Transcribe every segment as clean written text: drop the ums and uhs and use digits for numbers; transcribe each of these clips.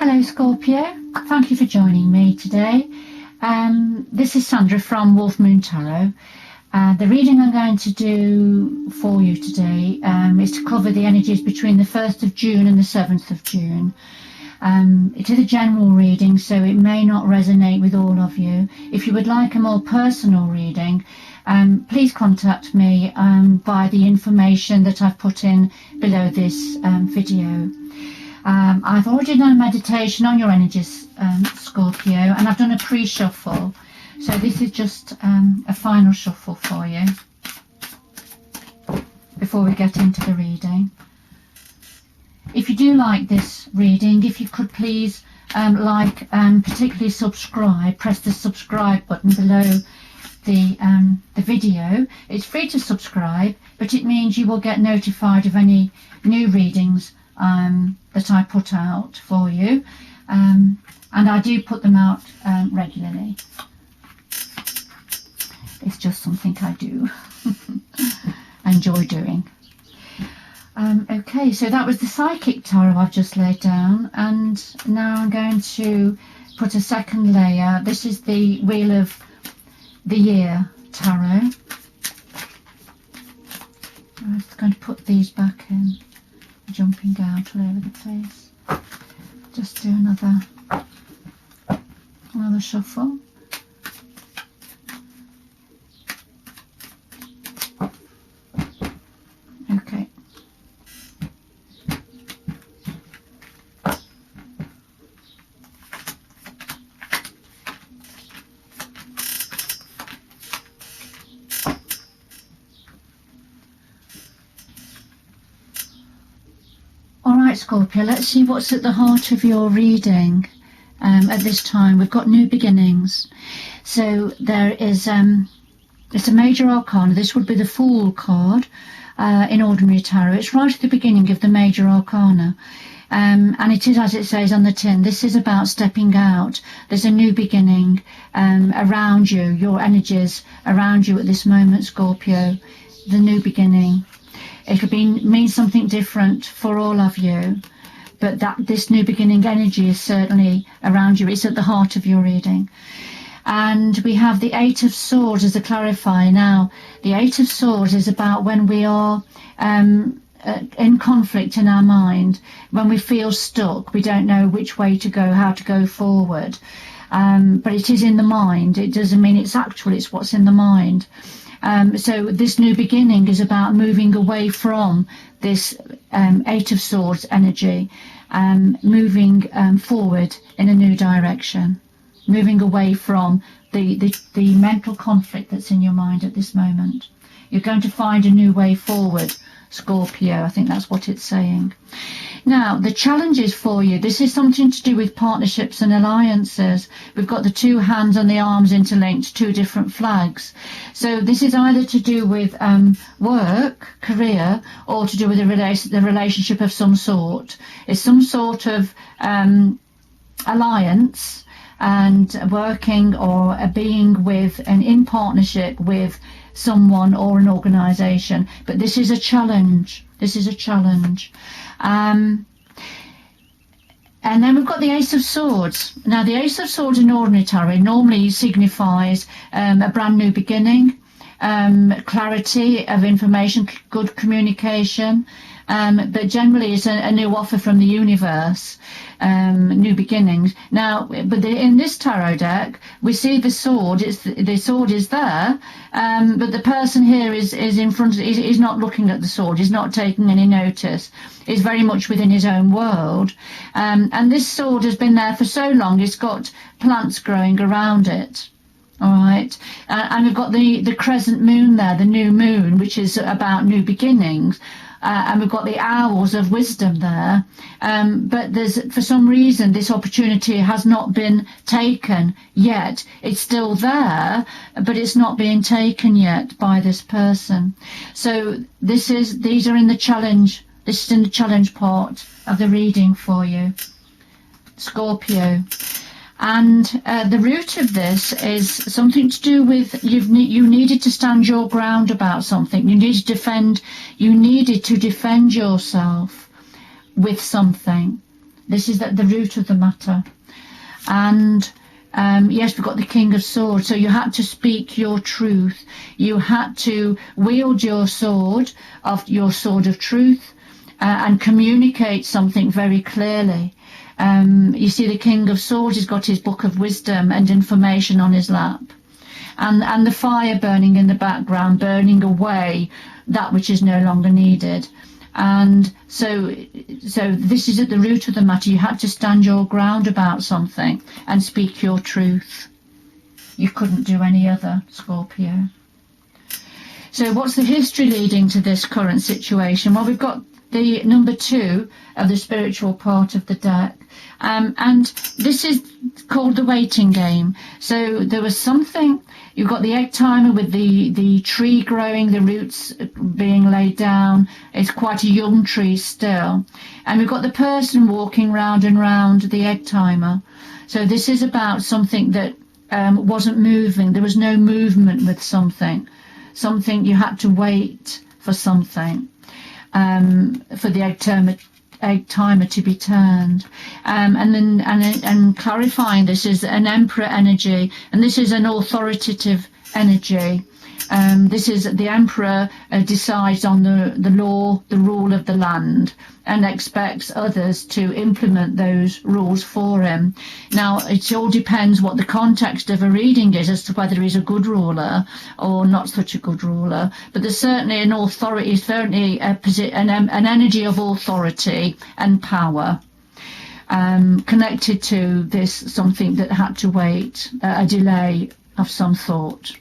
Hello Scorpio, thank you for joining me today. This is Sandra from Wolf Moon Tarot. The reading I'm going to do for you today is to cover the energies between the 1st of June and the 7th of June. It is a general reading, so it may not resonate with all of you. If you would like a more personal reading, please contact me via the information that I've put in below this video. I've already done a meditation on your energies, Scorpio, and I've done a pre-shuffle. So this is just a final shuffle for you before we get into the reading. If you do like this reading, if you could please particularly subscribe, press the subscribe button below the video. It's free to subscribe, but it means you will get notified of any new readings that I put out for you, and I do put them out regularly. It's just something I do. I enjoy doing. Okay, so that was the psychic tarot I've just laid down, and now I'm going to put a second layer. This is the Wheel of the Year tarot. I'm just going to put these back in, jumping out all over the place. Just do another shuffle. Okay. Alright Scorpio, let's see what's at the heart of your reading at this time. We've got new beginnings. So there is, it's a major arcana. This would be the Fool card in ordinary tarot. It's right at the beginning of the major arcana. And it is, as it says on the tin, this is about stepping out. There's a new beginning around you, your energies around you at this moment, Scorpio. The new beginning. It could mean something different for all of you, but this new beginning energy is certainly around you. It's at the heart of your reading. And we have the Eight of Swords as a clarifier. Now, the Eight of Swords is about when we are in conflict in our mind, when we feel stuck, we don't know which way to go, how to go forward. But it is in the mind. It doesn't mean it's actual, it's what's in the mind. So this new beginning is about moving away from this Eight of Swords energy, moving forward in a new direction, moving away from the mental conflict that's in your mind at this moment. You're going to find a new way forward, Scorpio. I think that's what it's saying. Now, the challenges for you, this is something to do with partnerships and alliances. We've got the two hands and the arms interlinked, two different flags. So this is either to do with work, career, or to do with the relationship of some sort. It's some sort of alliance and working or being with and in partnership with someone or an organisation. But this is a challenge. This is a challenge. And then we've got the Ace of Swords. Now, the Ace of Swords in ordinary tarot normally signifies a brand new beginning, clarity of information, good communication, but generally it's a new offer from the universe, new beginnings. Now, but in this tarot deck, we see the sword. The sword is there, but the person here is in front. Is not looking at the sword. He's not taking any notice. He's very much within his own world, and this sword has been there for so long. It's got plants growing around it. All right, and we've got the crescent moon there, the new moon, which is about new beginnings. And we've got the owls of wisdom there, but for some reason this opportunity has not been taken yet. It's still there, but it's not being taken yet by this person. So these are in the challenge. This is in the challenge part of the reading for you, Scorpio. And the root of this is something to do with you needed to stand your ground about something. You needed to defend yourself with something. This is at the root of the matter. And yes, we've got the King of Swords. So you had to speak your truth. You had to wield your sword of truth, and communicate something very clearly. You see, the King of Swords has got his book of wisdom and information on his lap, and the fire burning in the background, burning away that which is no longer needed. And so this is at the root of the matter. You had to stand your ground about something and speak your truth. You couldn't do any other, Scorpio. So what's the history leading to this current situation? Well, we've got the number 2 of the spiritual part of the deck. And this is called the waiting game. So there was something, you've got the egg timer with the tree growing, the roots being laid down. It's quite a young tree still. And we've got the person walking round and round the egg timer. So this is about something that wasn't moving. There was no movement with something. Something you had to wait for something. For the egg timer to be turned, and clarifying, this is an emperor energy, and this is an authoritative energy. This is the emperor decides on the law, the rule of the land, and expects others to implement those rules for him. Now, it all depends what the context of a reading is as to whether he's a good ruler or not such a good ruler. But there's certainly an authority, certainly an energy of authority and power connected to this, something that had to wait, a delay of some sort.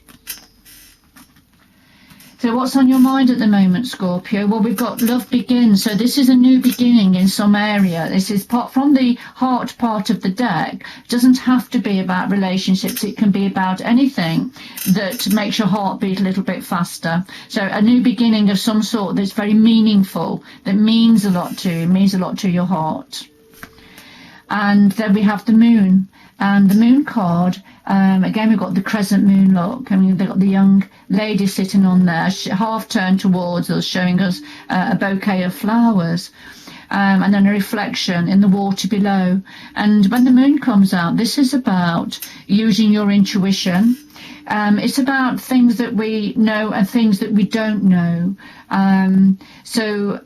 So what's on your mind at the moment, Scorpio? Well, we've got love begins. So this is a new beginning in some area. This is part from the heart part of the deck. It doesn't have to be about relationships. It can be about anything that makes your heart beat a little bit faster. So a new beginning of some sort that's very meaningful, that means a lot to you, means a lot to your heart. And then we have the moon. And the moon card, again, we've got the crescent moon look. I mean, they've got the young lady sitting on there, half turned towards us, showing us a bouquet of flowers. And then a reflection in the water below. And when the moon comes out, this is about using your intuition. It's about things that we know and things that we don't know. So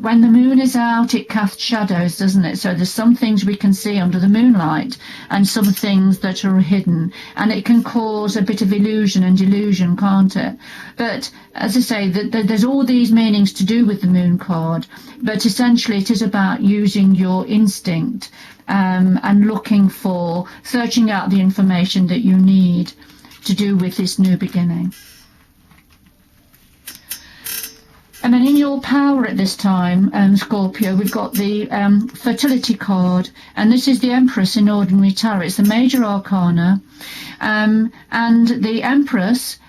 when the moon is out, it casts shadows, doesn't it? So there's some things we can see under the moonlight and some things that are hidden. And it can cause a bit of illusion and delusion, can't it? But as I say, there's all these meanings to do with the moon card. But essentially, it is about using your instinct and looking for, searching out the information that you need to do with this new beginning. And then in your power at this time, Scorpio, we've got the Fertility card, and this is the Empress in ordinary tarot. It's the major arcana, and the Empress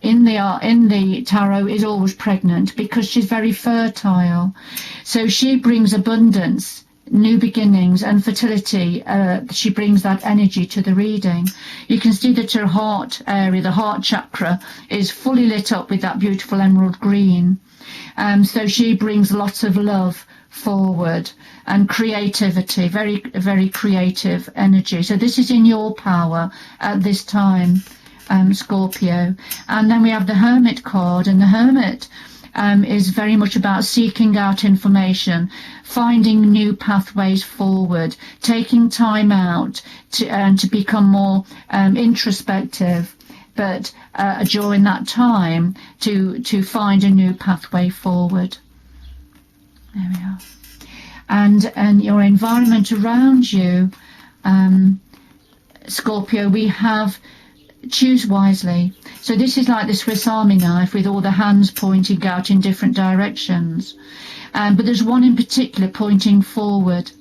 in the tarot is always pregnant because she's very fertile. So she brings abundance, new beginnings and fertility. She brings that energy to the reading. You can see that her heart area, the heart chakra, is fully lit up with that beautiful emerald green. So she brings lots of love forward and creativity, very, very creative energy. So this is in your power at this time, Scorpio. And then we have the Hermit card, and the Hermit is very much about seeking out information, finding new pathways forward, taking time out to become more introspective, but during that time to find a new pathway forward. There we are. And your environment around you, Scorpio, we have choose wisely. So this is like the Swiss Army knife with all the hands pointing out in different directions. But there's one in particular pointing forward.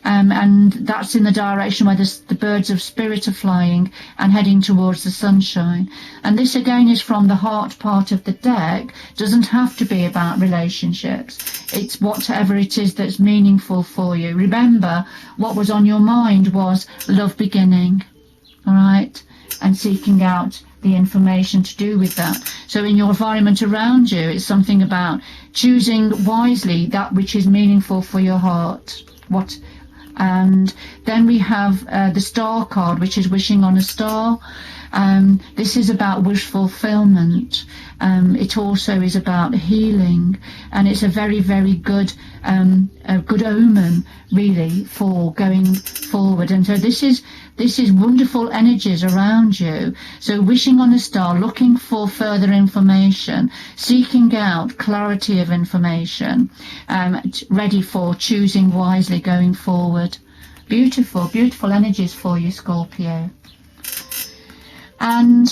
And that's in the direction where the birds of spirit are flying and heading towards the sunshine. And this again is from the heart part of the deck. Doesn't have to be about relationships. It's whatever it is that's meaningful for you. Remember, what was on your mind was love beginning. All right? And seeking out the information to do with that. So in your environment around you, it's something about choosing wisely that which is meaningful for your heart. And then we have the star card, which is wishing on a star. This is about wish fulfillment. It also is about healing, and it's a very, very good omen, really, for going forward. And so this is wonderful energies around you. So wishing on a star, looking for further information, seeking out clarity of information, ready for choosing wisely going forward. Beautiful, beautiful energies for you, Scorpio. And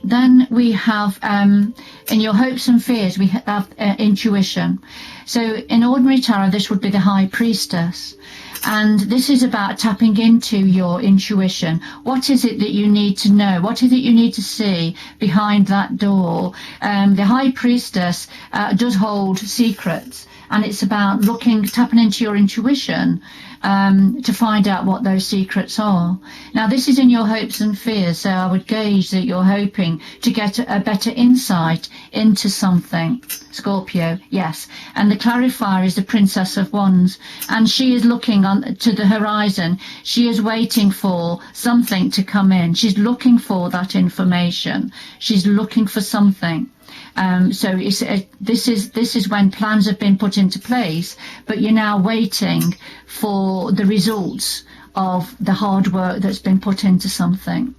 then we have, in your hopes and fears, we have intuition. So in ordinary tarot, this would be the High Priestess. And this is about tapping into your intuition. What is it that you need to know? What is it you need to see behind that door? The High Priestess does hold secrets, and it's about tapping into your intuition to find out what those secrets are. Now, this is in your hopes and fears, so I would gauge that you're hoping to get a better insight into something, Scorpio, yes. And the clarifier is the Princess of Wands, and she is looking to the horizon. She is waiting for something to come in. She's looking for that information. She's looking for something. So this is when plans have been put into place, but you're now waiting for the results of the hard work that's been put into something.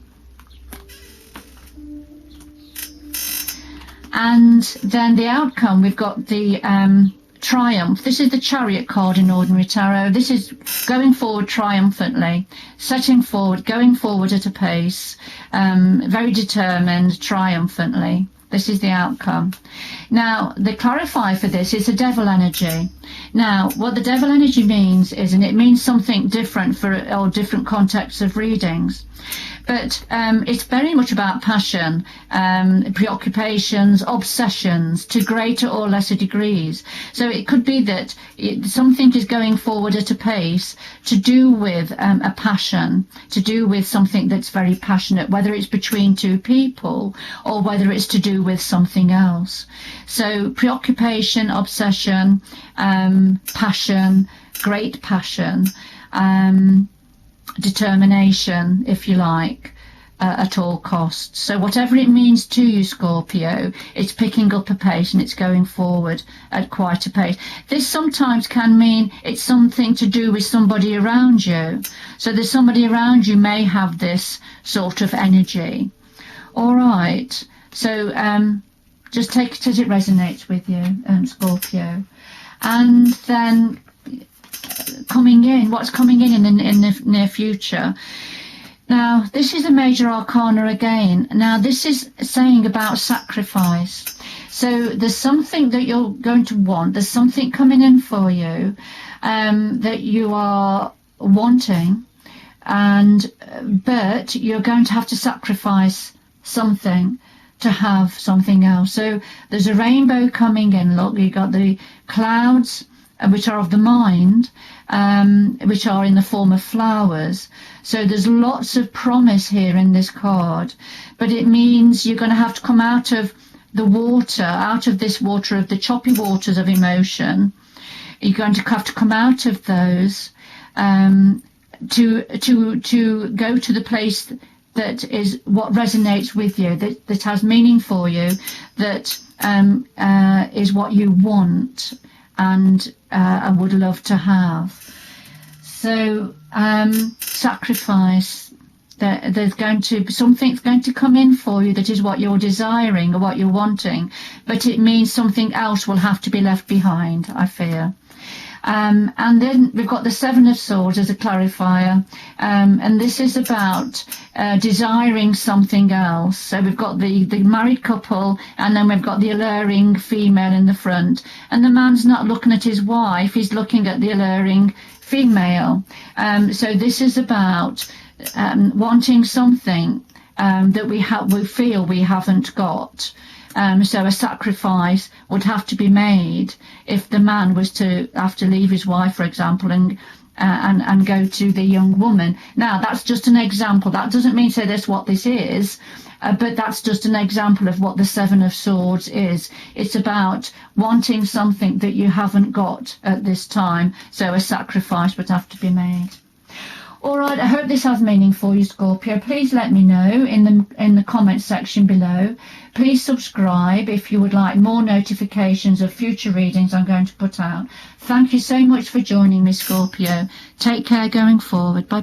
And then the outcome, we've got the Triumph. This is the Chariot card in ordinary tarot. This is going forward triumphantly, setting forward, going forward at a pace, very determined, triumphantly. This is the outcome. Now, the clarifier for this is the devil energy. Now, what the devil energy means is, and it means something different for all different contexts of readings, but it's very much about passion, preoccupations, obsessions to greater or lesser degrees. So it could be that something is going forward at a pace to do with a passion, to do with something that's very passionate, whether it's between two people or whether it's to do with something else. So preoccupation, obsession, passion, great passion, determination, if you like, at all costs. So whatever it means to you, Scorpio, it's picking up a pace and it's going forward at quite a pace. This sometimes can mean it's something to do with somebody around you. So there's somebody around you may have this sort of energy. All right. So just take it as it resonates with you, Scorpio. And then what's coming in the near future. Now, this is a major arcana again. Now, this is saying about sacrifice. So there's something that you're going to want. There's something coming in for you that you are wanting, but you're going to have to sacrifice something to have something else. So there's a rainbow coming in. Look, you got the clouds, which are of the mind, which are in the form of flowers. So there's lots of promise here in this card, but it means you're going to have to come out of the water, out of this water of the choppy waters of emotion. You're going to have to come out of those to go to the place that is what resonates with you, that has meaning for you, that is what you want and would love to have. So sacrifice, something's going to come in for you that is what you're desiring or what you're wanting, but it means something else will have to be left behind, I fear. And then we've got the Seven of Swords as a clarifier, and this is about desiring something else. So we've got the married couple, and then we've got the alluring female in the front, and the man's not looking at his wife, he's looking at the alluring female. So this is about wanting something that we feel we haven't got. So a sacrifice would have to be made if the man was to have to leave his wife, for example, and go to the young woman. Now, that's just an example. That doesn't mean to say that's what this is, but that's just an example of what the Seven of Swords is. It's about wanting something that you haven't got at this time, so a sacrifice would have to be made. All right, I hope this has meaning for you, Scorpio. Please let me know in the comments section below. Please subscribe if you would like more notifications of future readings I'm going to put out. Thank you so much for joining me, Scorpio. Take care going forward. Bye.